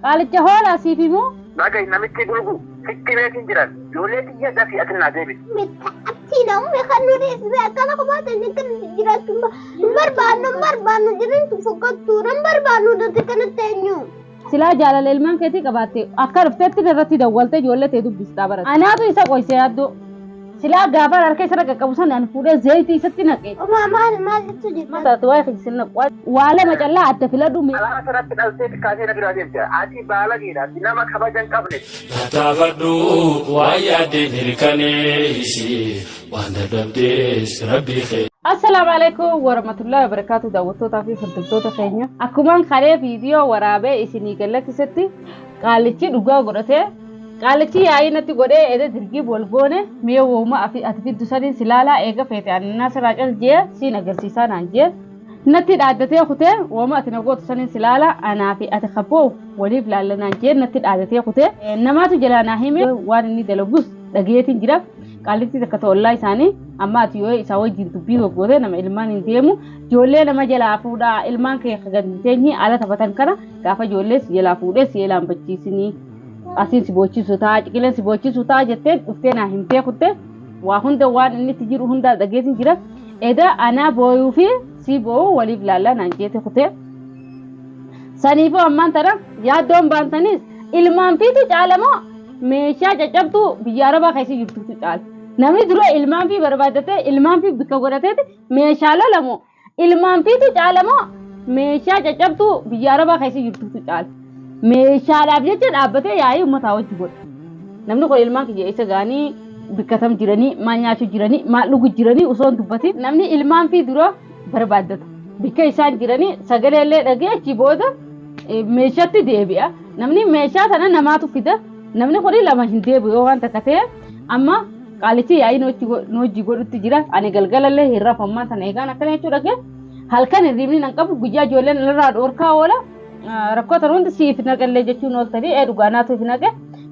قالت جهولا سيفيمو ما قاي نمتي قلقو فكرة تنجران يوليتي يدا في أتنا ديبي متأتينا أمي خلوا رئيس بأك أنا قبات أنك نجرات مربانو جرين تفقدتو مربانو دتكنا تنيو سلا جالال ilman keeti qabatte akka ruftetti irratti dawwalte ijoollee dubbistaa barate anaatu isa qoyse yaaddo sila gaafa harka isa qaqqabu sanaan fuudhee zayti isatti naqe maaltu jira mata tuwaa fiisin waala macallaa adda filadhu ala sanatti dhaltee kaasee na biraa deemte ati baala geedha nama kabajan qabne taafadhu waa yaadeen hirkanee isii waan dadhabdees rabbii kee السلام عليكم ورحمة الله وبركاته دعوتو في فردوتو خينيا أكمل خير فيديو ورابع إسني قلت ستي قالتي دوغا غرته قالتي أي نتي غره إذا تركي بولغونه ميو وما أفي دوسرين سلالة إيجا فيتي الناس راجل جيه سين أجر سيسان عنجيه نتي عادتي أخته وما أتنقول دوسرين سلالة أنا في أتخبو وليف لالنا عنجيه نتي عادتي أخته إنما تجلانا هيمي وارني دلوجس دقيقة جرا قالتي تكتو الله إساني أما تيوه إساوي جنتو بيو بوده نما إلمان انتيمو جولي نما جلا فودا إلمان كي خجد انتيني على تفتن كنا كافا جولي سيلا فوده سيلا مبتشيسني أسين سبوچي سوتاج كيلن سبوچي سوتاج جتة أفتنا همتة كته وهند وان إني تجيرو هندا دقيقة جرا إذا أنا بويو في سيبو ولي بلالا نانجيته كته سنيفو أمان ترى يا دوم بانتنيس إلمان فيتو جالمو ميشا جابتو بياربا خيسي جبتو تجال نامي درو إلمان في بربادته إلمان في بكغورته ميشالا لمو إلمان في تجالمو ميشا جابتو بياربا خيسي جبتو تجال ميشالا بيجن أبته ياي متاو جبر نامنو كو إلمان كي إيسا غاني بكتم جيراني ما نياشو جيراني ما لوغو جيراني وسون دبتي نامني إلمان في درو بربادته بكا إسان جيراني سغلي اللي رغي جيبودا ميشا تي ديبيا نامني ميشا تانا نماتو فيدا namni qori lama hin deebu yoo wanta katee amma qaalichi yaa'ii nooji godhutti jira ani galgalallee hirrafammaa sana eegaan akkana jechuudha ke halkan hirribni nan qabu guyyaa ijoolleen irraa dhoorkaa oola rakkoota hundi siif naqallee jechuun ooltanii dhugaanaatu fi naqe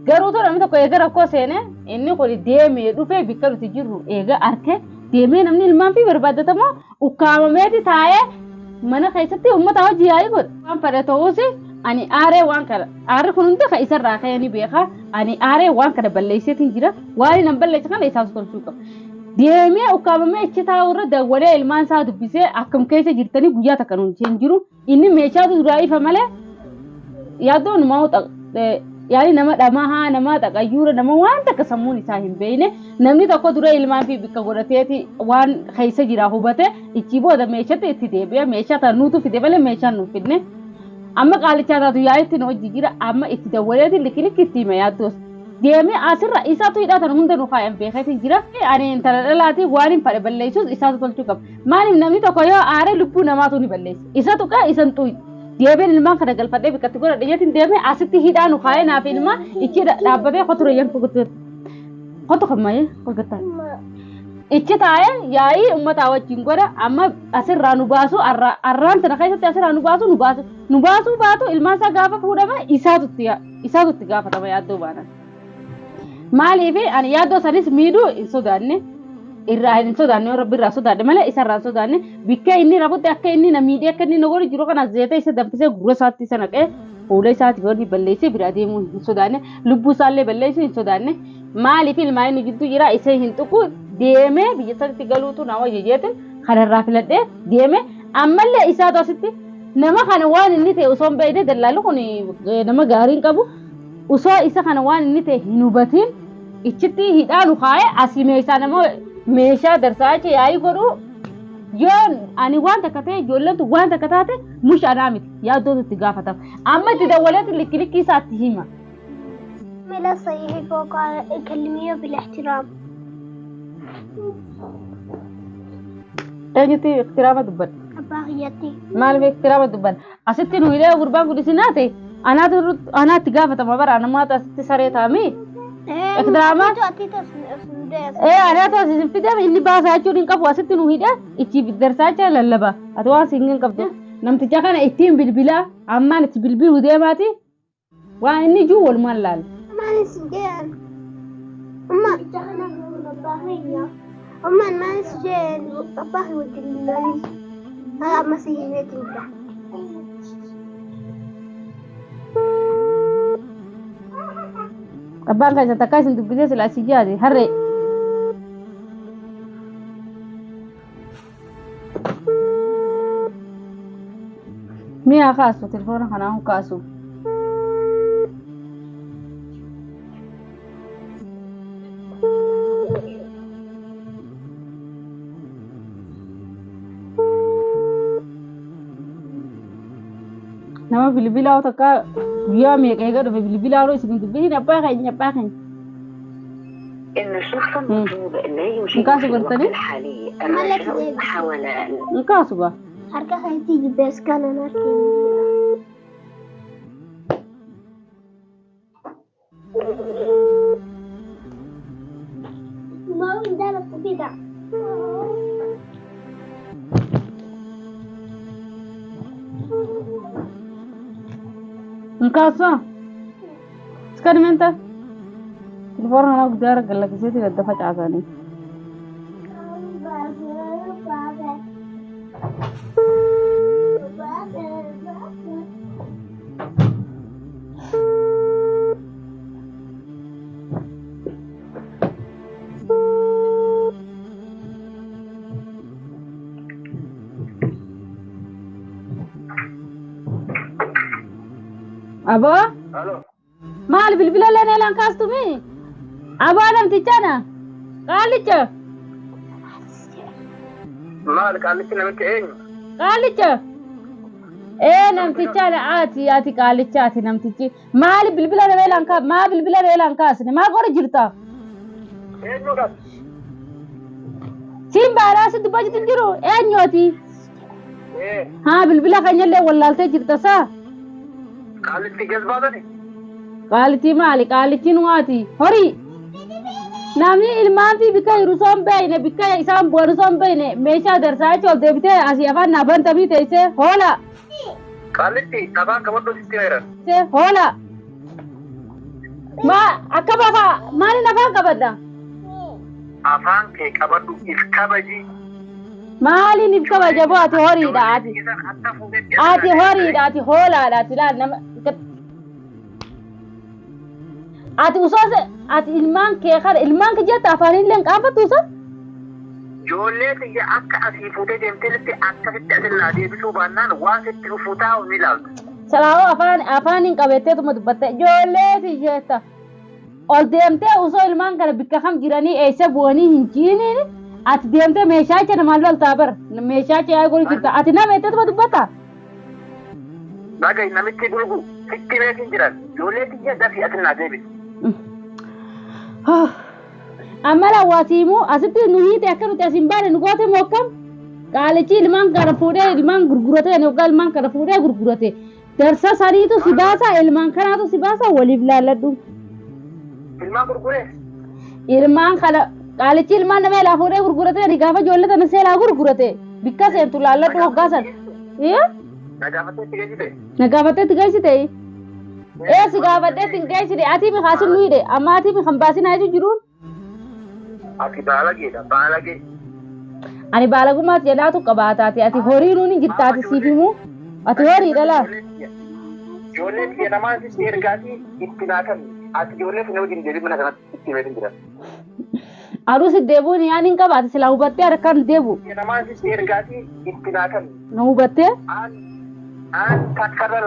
garuu too namni tokko eega rakkoo seene inni qori deemee dhufee bikka nuti jirru eega arke deemee namni ilmaan fi barbaadatamoo ukkaamameeti taa'ee mana keessatti uummata hojii yaa'ii godha waan fedhe ta'uusi ani aaree waan kana aaree kun hundi ka isarraa ka'anii beeka ani aaree waan kana balleesseetiin jira waan nan balleesse kana isaas tolchuu qaba deemee ukkaamamee ichi taa'u irra dawwalee ilmaan isaa dubbisee akkam keessa jirtanii guyyaa takka nuun hin jiru inni meeshaatu duraa ifa malee yaaddoon maa yaani nama dhamahaa nama taqayyuura nama waan takka sammuun isaa hin beekne namni tokko dura ilmaan fi bikka godhateeti waan keessa jira hubate ichi booda meeshaatti itti deebi'a meeshaa tanuutu fide malee meeshaan nuuf fidne amma qaalicha taatu yaa'itti nu hojii jira amma itti dawwaleeti likiliki itti hima yaaddoos deemee asirra isaatu hidhaatan hunda nu faayan beekatiin jira ani intala dhalaati waan hin fadhe balleessuus isaatu tolchuu qaba maaliif namni tokko yoo aaree lubbuu namaatu ni balleessa isa tuqaa isan xuyi deebeen ilmaan kana galfadhee bikkatti godha dhiyyatiin deemee asitti hidhaa nu faayee naaf ilmaa ichi dhaabbatee qotu reeyyan qotu kammayee qogattaa ichi taa'ee yaa'ii uummataa wajjin godha amma asirraa nu baasu arraan tana keessatti asirraa nu baasu baatu ilmaan isaa gaafa fuudhama isaatutti gaafatama yaaddoo baanan maaliif ani yaaddoo sanis miidhuu hin sodaanne irraa hin sodaanne rabbi irraa sodaanne malee isarraa hin sodaanne bikka inni rafutti akka inni na miidhee akka inni na godhu jiru kana zeeta isa danfisee gurra isaatti isa naqee fuula isaatti godhi balleessee biraa deemuu hin sodaanne lubbuu isaallee balleessuu hin sodaanne maaliif ilmaan inni jidduu jira isa hin tuqu deemee biyya sanitti galuutu na wayya jeetin kanarraa filadhee deemee ammallee isaatu asitti nama kana waan inni ta'e osoo hin beekne dallaalli kun nama gaarii hin qabu osoo isa kana waan inni ta'e hin hubatiin ichitti hidhaa nu kaa'ee asii meeshaa nama meeshaa darsaa yaa'ii godhu yoo ani waan takka ta'e ijoolleetu waan takka taate mush anaa miti yaaddootu itti gaafatama amma itti dawwaleetu likkilikki isaatti hima ملا صيحي فوق كلميه بالاحترام أجتي احترام دبل أباغيتي مال في احترام دبل أستي نويلة غربان كوديسيناتي أنا تجافة تمبر أنا ما تستي سريتها مي احترامات أنا تاسي في ده إني باس أشوف إنك بواسطة نويلة إتشي بدرساتها للبا أتوان سينجن كبده نم تجاكنا إتيم بالبلا أما نتبلبل ودي ماتي وإني جو المالال ما نسجل أما تجاكنا نباهية أما ما نسجل أباهي وجلني هذا مسيحي تنجح abbaan kan takka isin dubbisee sila si jaati harree mi'a kaasu telefoona kanaan kaasu nama bilbilaa takka guyyaa meeqa eega dhufe bilbilaa yeroo isin dubbisin abbaa keenya إن الشخص المطلوب لا يوجد نكاسو في الوقت برتني؟ الحالي مالك الرجاء زي المحاولة nkaasu ba harka keetii jibbees kana narkee mau dalam tidak nkaasu sekarang minta telefoona kana guddaa raggalla keessatti gadda facaasanii Abo, Halo. maal bilbila leenee laan kaastumi? Aboo namtichana, qaalicha, Maal qaalichi namicha eenyu? qaalicha. Namtichana ati qaalicha ati namtichi. Maal bilbila leenee laan kaa, maa bilbila leenee laan kaasne, maa godha jirta? Eenyudha? Siin baaraa si dubbachitti jiru, eenyooti? Haa bilbila kanyallee wallaaltee jirta saa? Qaalichi galbaatani? Qaalichi maali? Qaalichi nuwaati. Horii. Namni ilmaan fi bikka jiru soon beeyne bikka isaan bu'an soon beeyne meeshaa darsaa jechuun deebitee asii afaan naafan tabii teessee hoola. Qaalichi afaan qabadhu sitti heeran. Hoola. Akka baafaa maaliin afaan qabadda? Afaan kee qabadhu if kabaji. Maaliin if kabaja boo ati horiidha ati. Ati horiidha ati hoolaadha ati laal nama. Ati usoose ati ilmaan kee kana ilmaan kee jetta afaaniin leen qaafatu usa? Ijoollee xiyya akka asii fuutee deemteetti akkasitti asirraa deebisuu baannaan waan sitti dhufuu taa'u ni ilaalta. Salaawoo afaaniin qabeetteetuma dubbatte ijoollee xiyyeetta. Ol deemtee usoo ilmaan kana bikka kam jiranii eessa bu'anii hin jiiniin ati deemtee meeshaa jecha namaan loltaa bar meeshaa jecha yaa godhu jirta ati nama eetteetuma dubbata? Dhagahi namichi gurgu sitti beekin jiran ijoollee xiyya dafii asirraa deebisu. Amala wasiimu asitti nu hiite akka nuti asin baane nu goote moo akkam? Qaalichi ilmaan kana fuudhee ilmaan gurgurate yookaan ilmaan kana fuudhee gurgurate. Darsa saniitu si baasa ilmaan kanaatu si baasa waliif laalladhu. Ilmaan gurguree? Ilmaan kana qaalichi ilmaan nama elaa fuudhee gurgurate gaafa ijoollee tana seelaa gurgurate bikka seentu laalladhu hoggaasan. Nagaafatteetti geessite? Nagaafatteetti geessite? Si gaafatteetti hin geessite ati mi kaasin nu hidhe amma ati mi kan baasinaa jechuun jiruun? Ati baalageedha baalagee. Ani baalagummaatti jedhaatu qabaataati ati horii nuuni jirtaati siif himu ati horii dhala. Ijoollee biyya namaa sitti ergaatii itti naakan ati ijoollee fi nama dindeebii mana kanatti itti himeetin jira. Aduus deebuun yaan hin qabaate silaa hubattee harkaan deebu. Biyya namaa sitti ergaatii itti naakan. Na hubattee? Aan takkarra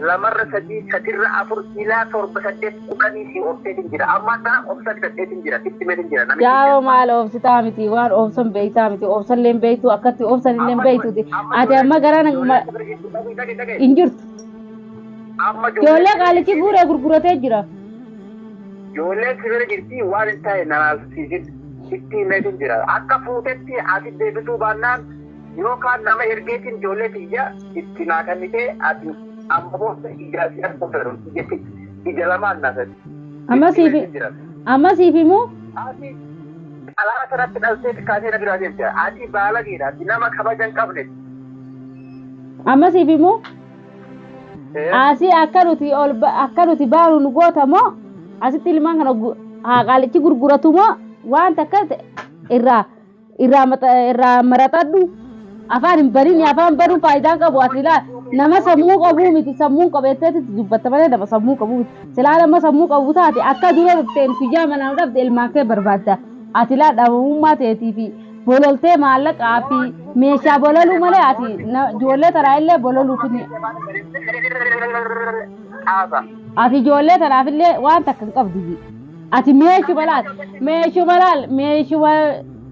lamarra sadirra afur ilaa torba saddeet kudhanii si obseetin jira. Amma kana obsa saddeetin jira itti himeetin jira. Yaa'oo maal obsitaa miti waan obsan beektaa miti obsallee beektu akkatti obsan illee beektuti ati amma gara hin jirtu. Ijoollee qaalichi fuudhee gurguratee jira. Ijoollee sibira jirti waan hin taa'e nanaasisin itti himeetin jira. Akka fuutetti ati deebisuu baannaan yookaan nama ergeetiin ijoollee xiyya itti naakannitee ati amma booda ijaarsi akka fudhatu jetti ija lamaan naasati. Amma siif himu? Ati alaa sanatti dhaltee kaasee na biraa deemte ati baalageedha ati nama kabaja hin qabne. Amma siif himu? Asii akka nuti baanu nu goota moo asitti ilmaan kana qaalichi gurguratu moo waan takka irraa maraxadhu afaan hin barin afaan baruun faayidaan qabu ati ilaa nama sammuu qabuu miti sammuu qabeetteeti dubbatta malee nama sammuu qabuu miti silaa nama sammuu qabu taate akka dura dhufteen fiyyaa manaan dhabde ilmaan kee barbaadda ati laa dhabamummaa teetii fi bololtee maallaqaa fi meeshaa bololuu malee ati ijoollee taraa illee bololuu fi ati ijoollee tanaafillee waan takka hin qabdu ati meeshuma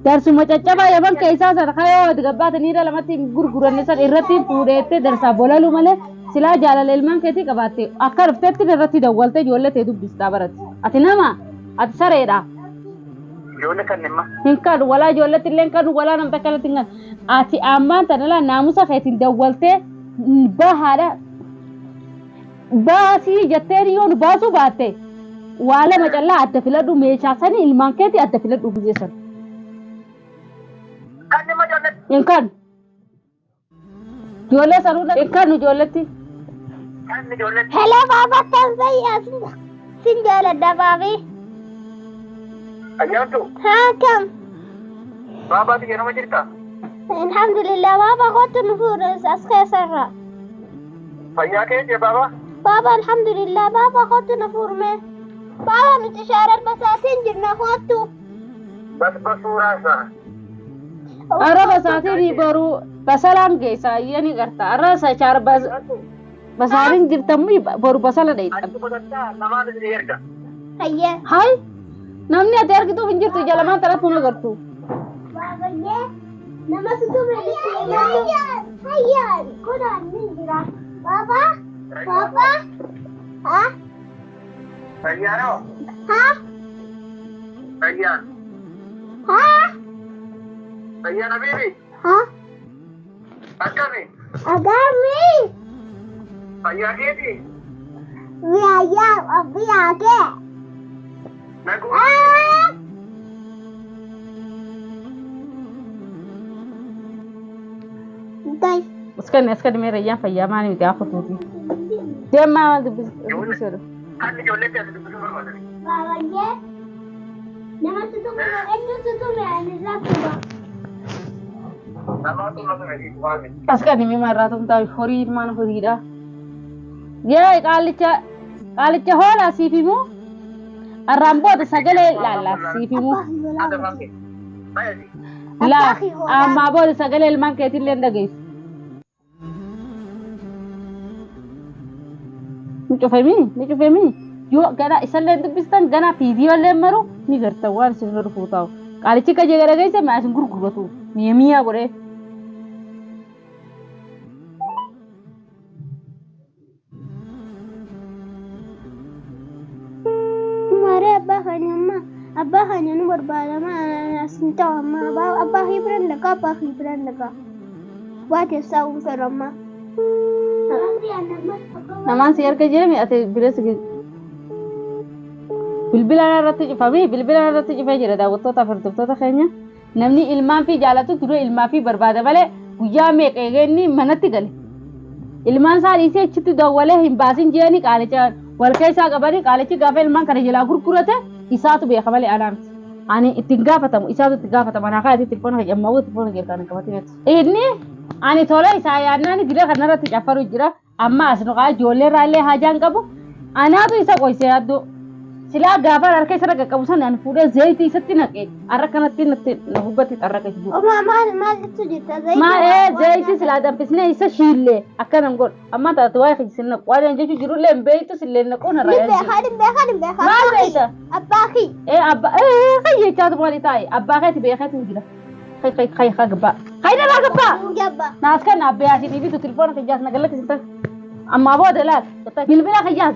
darsuma caccabaa yaman keessaa sana kayoo gabbaatanii lamatti gurguranne san irratti fuudheettee darsaa bololuu malee silaa jaalala ilmaan keetii qabaatte akka dhufteetti irratti dawwaltee ijoollee tee dubbistaa baratti ati nama ati sareedha ijoollee kan nimma hin kadu walaa ijoolletti illee hin kadu walaa namta kanatti hin kadu ati ammaan tanalaa naamusa keetiin dawwaltee bahaadha baasii jetteen yoo nu baasuu baatte waa lama callaa adda filadhu meeshaa sanii ilmaan keetii adda filadhu bujeessan kan nimma ijoollee hin kadu ijoollee sanuudha hin kadu ijoolletti kan ijoollee Hello, Baba Tanzania. Sinjala da babi. ayyaantu Hakam. baabaati jedhama jirta Alhamdulillah, Baba kottu nufur askesarra. fayyaa kee jee baaba Baba alhamdulillah, Baba kottu nufur me. Baba nuti sharar basatin jirna kottu. basbasuuraasa arra basaatiin boru basalaan geessaa iyyanii garta arra sachaar basaatiin jirtamuu boru basala dheedhan achi bodataa namaan isin erga Hayya. hai namni ati argituuf hin jirtu jalamaan taratti hun agartu Baba ye. Nama tutu me. Hayya. Hayya. Kuna ninjira. Baba. Baba. Ha? fayyaanoo Ha? fayyaan Ha? fayyaan habiibi Ha? akkami Agami. fayyaa keeti Biaya, biaya. naguu Ah! Dai. iskan mee rayyaan fayyaa maali miti hafuutuuti deemaa dubbisuudha kan ijoollee keessa dubbisuu barbaadani Baba ye. Nama tutume, enu tutume ani lakuba. namaatu lafa gadi waami askan mee marraa tumtaa horii ilmaan horiidha yee qaalicha hoolaa siif himu arraan booda sagalee laallaa siif himu adamame mayati laa ammaa booda sagalee ilmaan keetillee hin dhageessu ni cufemi yoo gana isallee dubbistan gana viidiyoolee maru ni gartan waan isin dhufuu ta'u qaalichi ka jee dhageesse maa isin gurguratu miyaa godhee Mare abba hanya nu berbala ma asinta ma abba hibran laka. Buat ya saung serama. namaan si harka jirami ati bireessa bilbilaan irratti cufee jira daawwattoota hordoftoota keenya namni ilmaan fi jaalatu dura ilmaa fi barbaada malee guyyaa meeqa eegeenni manatti gale ilmaan isaa dhiisee achitti dawwalee hin baasin jeeni qaalicha wal keessaa qabanii qaalichi gaafa ilmaan kana jalaa gurgurate isaatu beeka malee anaamti ani ittiin gaafatamu isaatu itti gaafatama anaa kaati telefoona kan jammaa'u telefoona geerkaan qabatee inni ani tola isaa yaadnaan gida kanarratti caffaru jira amma asnuqaa ijoollee irraallee haajaan qabu anaatu isa qoyse yaaddu silaa gaafa harka isa raga qabu sana fuudhee zayitii isatti naqee harka kanatti natti na hubbatti xarraqa jiru Oma mal itu jita zai. zayitii silaa danfisnee isa shiillee akkanan godhu amma taate waa fiisin naqu waan jechu jirullee hin beeytu sillee naquun irraa Dimbe maal beeyta Abaki. abba kayyechaatu maali taa'e abbaa keeti beekeetu jira kay gabbaa kaydalaa gabbaa Jabba. naas kan abbeeyaatiin ibitu telefoona kiyyaas nagallatti sinta amma booda laal bilbila kiyyaas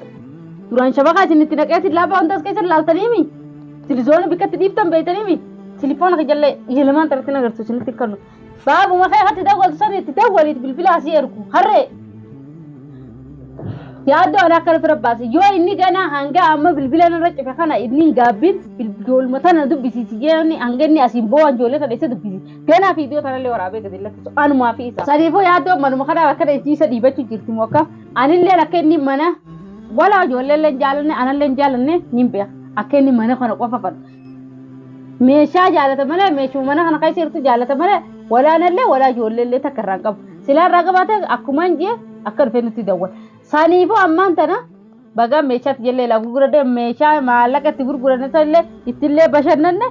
duraan shabakaa isin itti naqeetiin laabaa hundaas keessa laaltaniimi tilizoonni bikkatti dhiibtan beeytaniimi telefoona kiyyalle yelemaan taratti nagartu isinitti kannu baabuma kee hatti dawwaltu san itti dawwaliit bilbila asii ergu harree yaaddo ana akka fira baase yoo inni gana hanga amma bilbila narra cufe kana inni gaabbin bilbiluma tana dubbisiisi jeeni hanga inni asiin boo'an ijoollee kana isa dubbisi ganaa viidiyoo tanallee waraabee gadi lakkisu anumaa fi isa sadiifuu yaaddoo manuma kana akka isa dhiibachuu jirti moo akka anillee akka inni mana walaa ijoolleellee hin jaalanne anallee hin jaalanne nin beeka akka inni mana kana qofa fadhu meeshaa jaalata malee meeshuu mana kana keessa jirtu jaalata malee walaa anallee walaa ijoolleellee takka irraan qabu silaa irraa qabaate akkuma hin jee akka dhufee nutti dawwal saniifuu ammaan tana baga meeshaatti jallee la gurgurade meeshaa maallaqa itti gurgurane illee ittillee bashannanne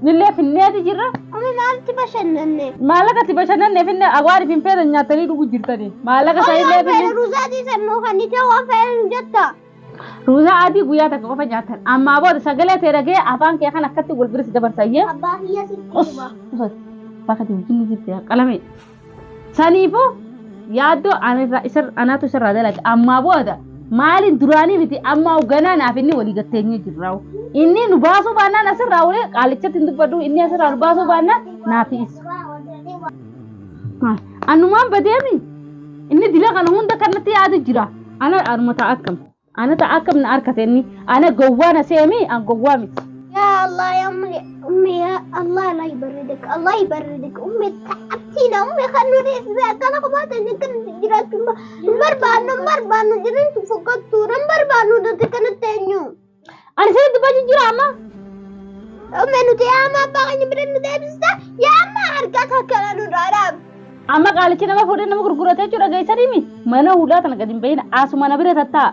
nillee finneeti jirra Amma maalti bashannanne? maallaqa itti bashannanne finne agwaari finfeera nyaatanii dhuguu jirtanii maallaqa sanillee finne Ruuzaatii sannoo kan ni ta'u afaan jetta. ruuza adii guyyaa takka qofa nyaatan ammaa booda sagalee ta'e dhagee afaan kee kan akkatti wal biris dabarsayyee Abbaa hiyya sitti. bakka wajjin jirti qalame saniifuu yaaddoo anaatu isarraa dalage ammaa booda maaliin duraanii miti amma hoogganaa naaf inni walii gatteenyee jirra inni nu baasuu baannaan asirraa ulee qaalichatti hin dubbadhu inni asirraa nu baasuu baannaan naaf isa annumaan badeemi inni dila kana hunda kanatti yaadu jira ana arma ta'a akkam ana ta'a akkam na arkate inni ana gowwaa na seemi an gowwaa miti يا الله يا أمي يا الله لا يبردك الله يبردك أمي تعبتينا أمي خلوني إذا كان قبضت إذا كان جرات مربان جرين تفقدتوا مربان ده كانت تانيو ana sirriitti baji jira amma أمي نتي أما باغني برن دابستا يا أما حركاتها كانوا نراب amma qaalichi nama fuudhee nama gurguratee jechuudha geessanii mana hulaa tana gadi hin bahin asuma na bira tattaa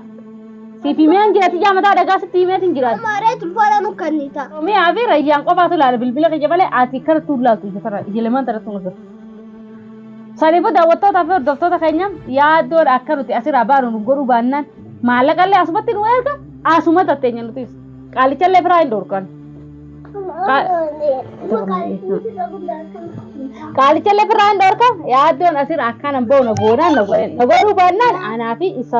siif himeen jiraati jaamataa dhagaa sitti himeetiin jiraati. أما رأيت الفلان وكنيتا Mee afi rayyaan qofaatu laala bilbila kiyya malee ati kana tuulaatu ijoolleewwan tarratti mul'atu. Saniifuu daawwattootaa fi hordoftoota keenya yaaddoodha akka nuti asirraa baanu nu godhuu baannaan maallaqallee asumatti nu erga asuma tatteenya nutis qaalichallee firaa hin dhoorkan. Qaalichallee firaa hin dhoorkan yaaddoon asirraa akkanaan bahu na godhuu baannaan anaa fi isa.